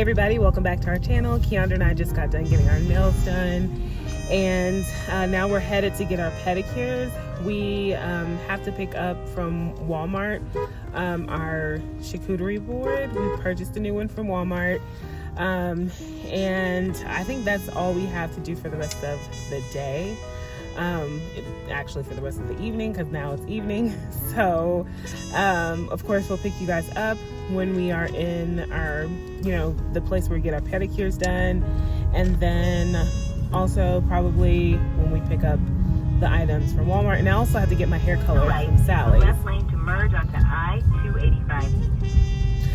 everybody, welcome back to our channel. Keyondra and I just got done getting our nails done, and now we're headed to get our pedicures. We have to pick up from Walmart our charcuterie board. We purchased a new one from Walmart, and I think that's all we have to do for the rest of the day. Actually for the rest of the evening, because now it's evening. So of course we'll pick you guys up when we are in our, the place where we get our pedicures done, and then also probably when we pick up the items from Walmart. And I also have to get my hair colored from Sally's. Left lane to merge onto I-285 East.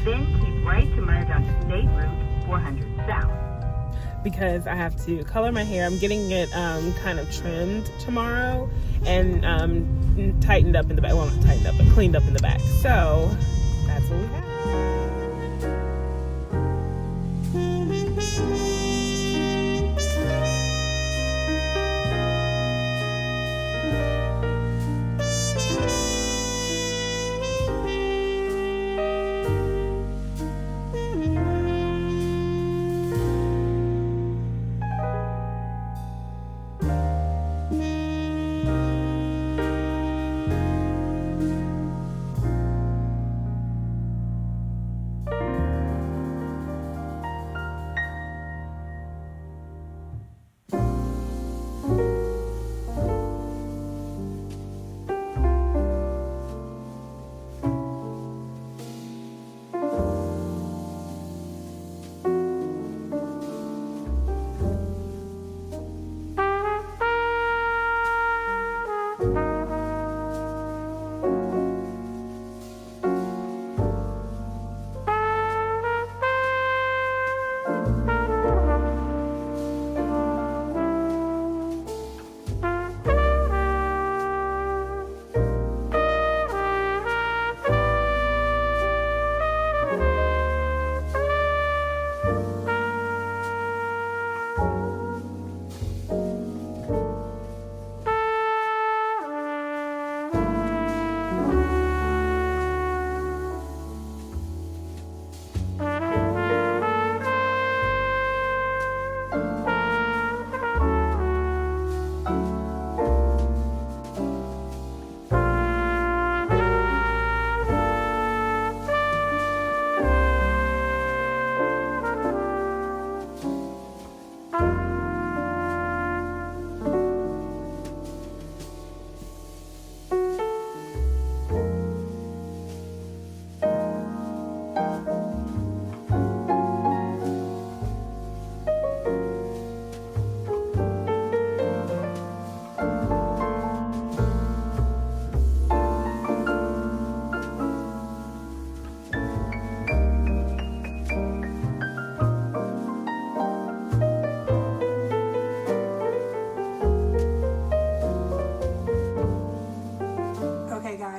Then keep right to merge onto State Route 400 South. Because I have to color my hair. I'm getting it kind of trimmed tomorrow and tightened up in the back. Well, not tightened up, but cleaned up in the back. So that's what we have.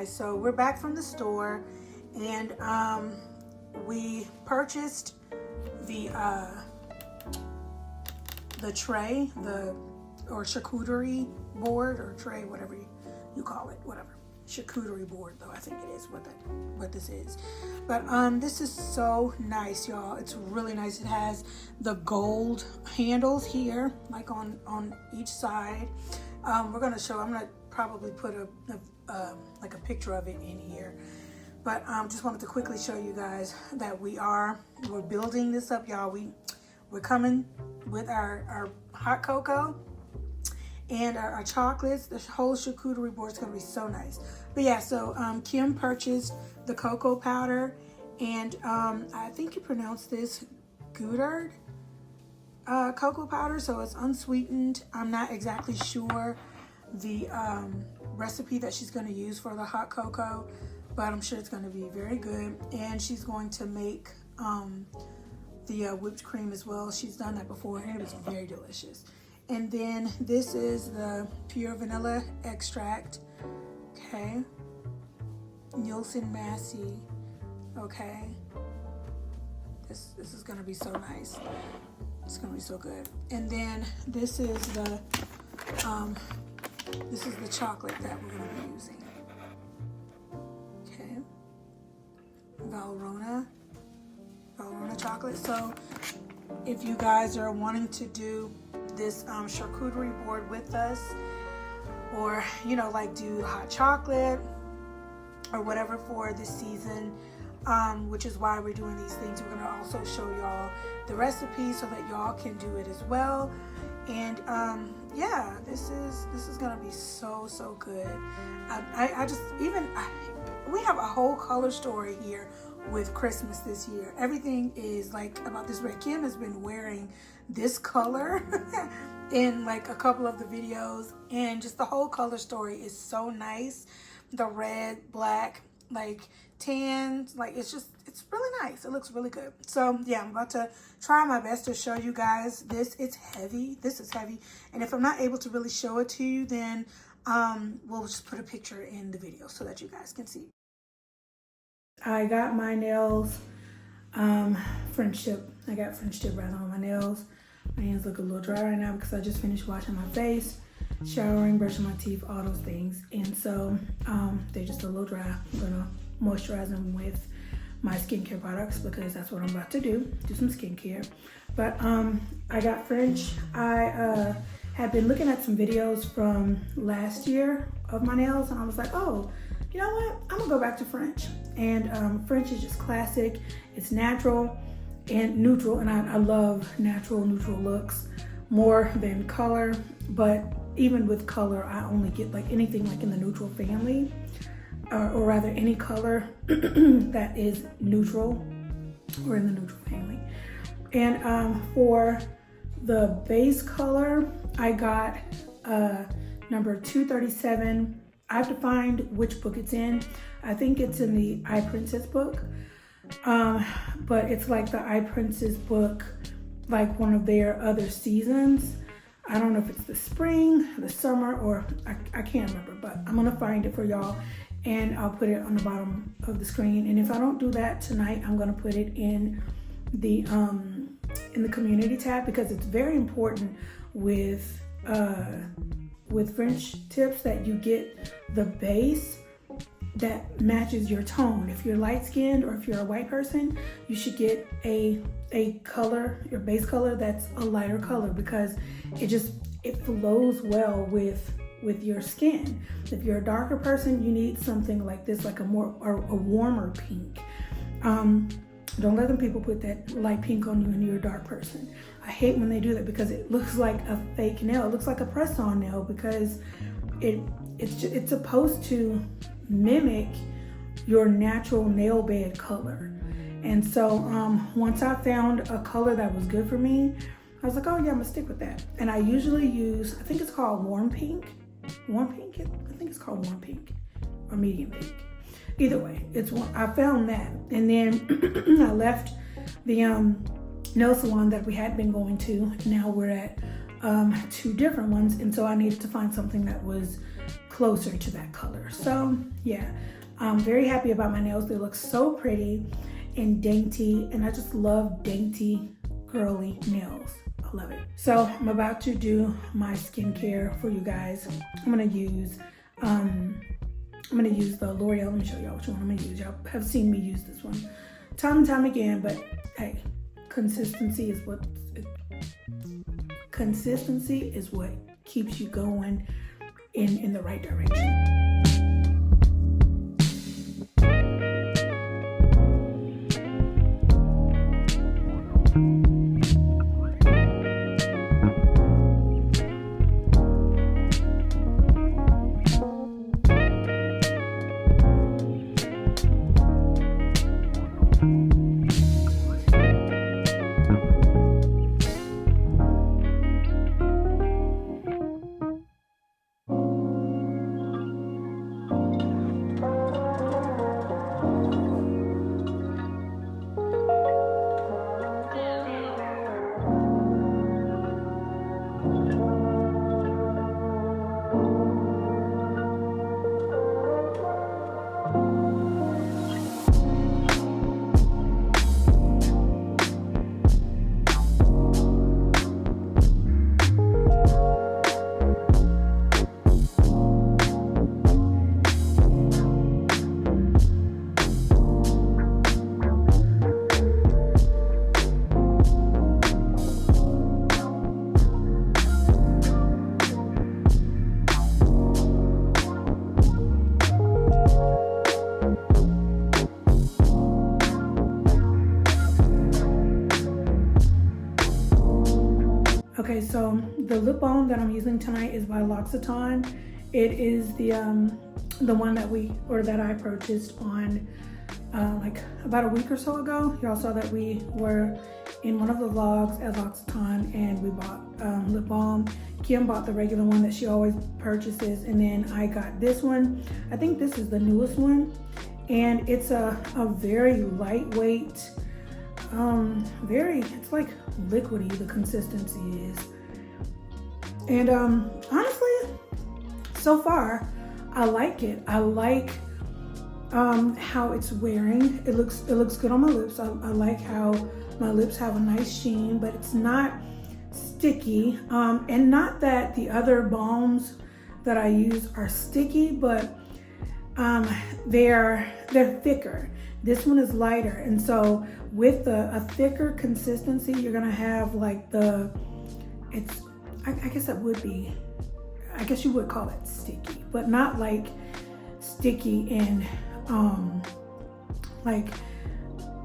So we're back from the store, and we purchased the tray, or charcuterie board, or tray, whatever you call it, whatever. Charcuterie board, though I think it is what this is. But this is so nice, y'all. It's really nice. It has the gold handles here, like on each side. I'm gonna probably put like a picture of it in here, but just wanted to quickly show you guys that we're building this up, y'all. We're coming with our hot cocoa and our chocolates. The whole charcuterie board is gonna be so nice. But yeah, so Kim purchased the cocoa powder, and I think you pronounce this Goddard cocoa powder, so it's unsweetened. I'm not exactly sure the recipe that she's going to use for the hot cocoa, but I'm sure it's going to be very good. And she's going to make the whipped cream as well. She's done that before, and it was very delicious. And then this is the pure vanilla extract, okay, Nielsen Massey, okay. This is going to be so nice. It's going to be so good. And then this is the chocolate that we're going to be using. color on the chocolate. So if you guys are wanting to do this charcuterie board with us, or you know, like do hot chocolate or whatever for this season, which is why we're doing these things. We're gonna also show y'all the recipe so that y'all can do it as well. And yeah, this is gonna be so good. We have a whole color story here with Christmas this year. Everything is like about this red. Kim has been wearing this color in like a couple of the videos, and just the whole color story is so nice. The red, black, like tans, like it's really nice. It looks really good. So yeah, I'm about to try my best to show you guys this. It's heavy. This is heavy. And if I'm not able to really show it to you, then we'll just put a picture in the video so that you guys can see. I got my nails French tip. I got French tip right on my nails. My hands look a little dry right now because I just finished washing my face, showering, brushing my teeth, all those things. And so they're just a little dry. I'm gonna moisturize them with my skincare products because that's what I'm about to do some skincare. But I got French. I had been looking at some videos from last year of my nails, and I was like, oh, you know what? I'm gonna go back to French. And French is just classic. It's natural and neutral, and I love natural, neutral looks more than color. But even with color, I only get like anything like in the neutral family, or rather any color that is neutral or in the neutral family. And for the base color, I got number 237. I have to find which book it's in. I think it's in the I Princess book, but it's like the I Princess book, like one of their other seasons. I don't know if it's the spring, the summer, or I can't remember, but I'm gonna find it for y'all and I'll put it on the bottom of the screen. And if I don't do that tonight, I'm gonna put it in the community tab, because it's very important with French tips that you get the base that matches your tone. If you're light skinned or if you're a white person, you should get a color, your base color that's a lighter color, because it flows well with your skin. If you're a darker person, you need something like this, like a warmer pink. Don't let them people put that light pink on you and you're a dark person. I hate when they do that because it looks like a fake nail. It looks like a press-on nail because it's supposed to mimic your natural nail bed color. And so once I found a color that was good for me, I was like, oh yeah, I'm gonna stick with that. And I usually use, I think it's called warm pink. Warm pink? I think it's called warm pink or medium pink. Either way, I found that. And then I left the nail salon that we had been going to. Now we're at two different ones. And so I needed to find something that was closer to that color. So yeah, I'm very happy about my nails. They look so pretty and dainty. And I just love dainty, girly nails. I love it. So I'm about to do my skincare for you guys. I'm gonna use the L'Oreal. Let me show y'all which one I'm gonna use. Y'all have seen me use this one time and time again, but hey, consistency is what keeps you going in the right direction. so the lip balm that I'm using tonight is by L'Occitane. It is the one that I purchased on like about a week or so ago. Y'all saw that we were in one of the vlogs at L'Occitane and we bought lip balm. Kim bought the regular one that she always purchases, and then I got this one. I think this is the newest one, and it's a very lightweight, it's like liquidy, the consistency is. And honestly, so far, I like it. I like how it's wearing. It looks good on my lips. I like how my lips have a nice sheen, but it's not sticky. And not that the other balms that I use are sticky, but they're thicker. This one is lighter, and so with a thicker consistency, you're gonna have like I guess that would be, I guess you would call it sticky, but not like sticky and like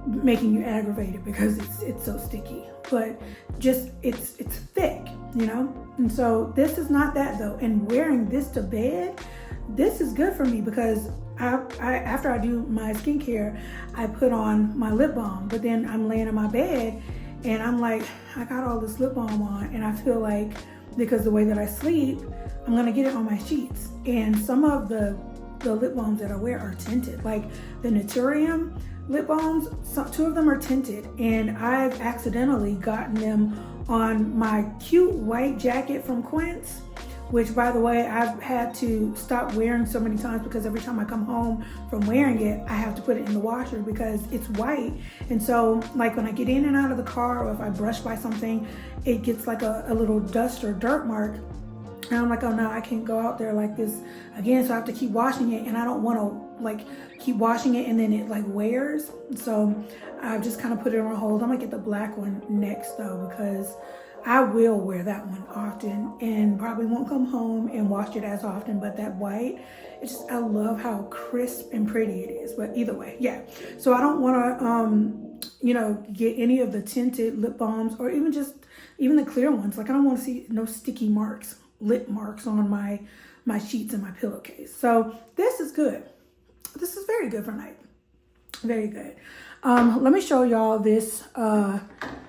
making you aggravated because it's so sticky, but just it's thick, you know. And so this is not that though. And wearing this to bed, this is good for me because after I do my skincare, I put on my lip balm, but then I'm laying in my bed and I'm like, I got all this lip balm on, and I feel like because the way that I sleep, I'm gonna get it on my sheets. And some of the lip balms that I wear are tinted, like the Naturium lip balms. Two of them are tinted, and I've accidentally gotten them on my cute white jacket from Quince, which by the way, I've had to stop wearing so many times because every time I come home from wearing it, I have to put it in the washer because it's white. And so like when I get in and out of the car, or if I brush by something, it gets like a little dust or dirt mark. And I'm like, oh no, I can't go out there like this again. So I have to keep washing it, and I don't want to like keep washing it and then it like wears. So I've just kind of put it on hold. I'm gonna get the black one next though, because I will wear that one often and probably won't come home and wash it as often. But that white, it's just, I love how crisp and pretty it is. But either way, yeah. So I don't want to, you know, get any of the tinted lip balms or even the clear ones. Like I don't want to see no sticky marks, lip marks on my sheets and my pillowcase. So this is good. This is very good for night. Very good. Let me show y'all this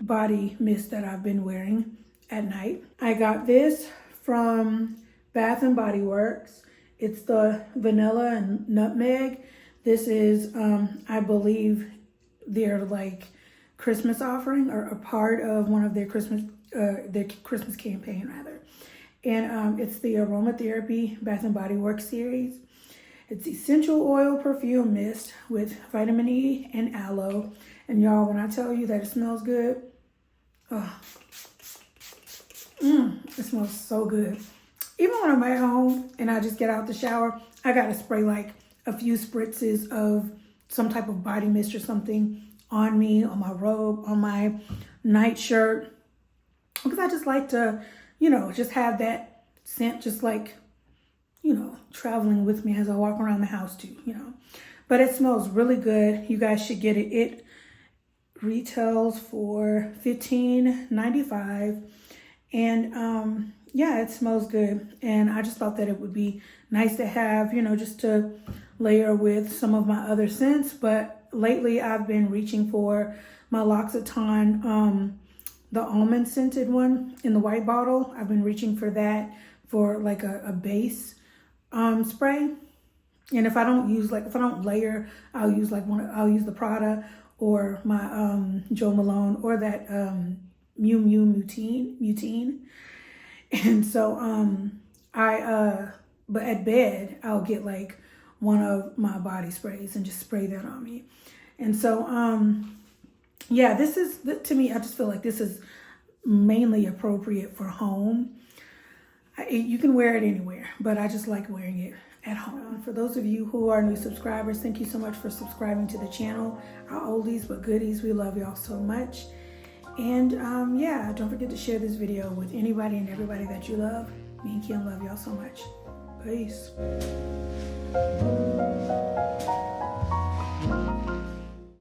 body mist that I've been wearing at night. I got this from Bath and Body Works. It's the vanilla and nutmeg. This is, I believe, their like Christmas offering, or a part of one of their Christmas campaign rather. And it's the aromatherapy Bath and Body Works series. It's essential oil perfume mist with vitamin E and aloe. And y'all, when I tell you that it smells good, it smells so good. Even when I'm at home and I just get out the shower, I gotta spray like a few spritzes of some type of body mist or something on me, on my robe, on my nightshirt, because I just like to, you know, just have that scent just like, you know, traveling with me as I walk around the house too, you know. But it smells really good. You guys should get it. It retails for $15.95. And yeah, it smells good. And I just thought that it would be nice to have, you know, just to layer with some of my other scents. But lately I've been reaching for my L'Occitane, the almond scented one in the white bottle. I've been reaching for that for like a base spray. And if I don't layer, I'll use the Prada or my Jo Malone or that Miu Miu Mutine. And so but at bed I'll get like one of my body sprays and just spray that on me. And so yeah, this is, to me, I just feel like this is mainly appropriate for home. You can wear it anywhere, but I just like wearing it at home. For those of you who are new subscribers, thank you so much for subscribing to the channel. Our oldies but goodies, we love y'all so much. And yeah, don't forget to share this video with anybody and everybody that you love. Me and Kim love y'all so much. Peace.